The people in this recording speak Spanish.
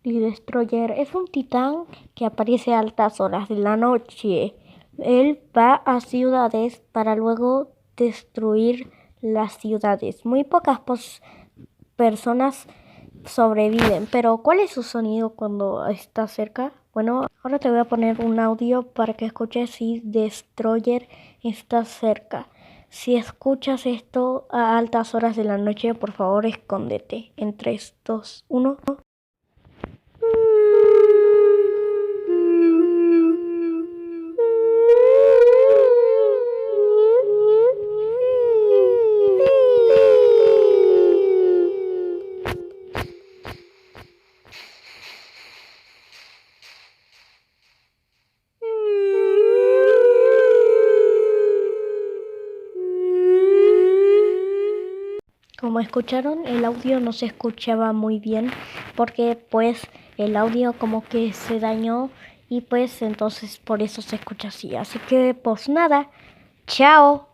y Destroyer es un titán que aparece a altas horas de la noche. Él va a ciudades para luego destruir las ciudades. Muy pocas personas sobreviven, pero ¿cuál es su sonido cuando está cerca? Bueno, ahora te voy a poner un audio para que escuches si Destroyer está cerca. Si escuchas esto a altas horas de la noche, por favor escóndete. En 3, 2, 1. Como escucharon, el audio no se escuchaba muy bien porque pues el audio como que se dañó y pues entonces por eso se escucha así. Así que pues nada, chao.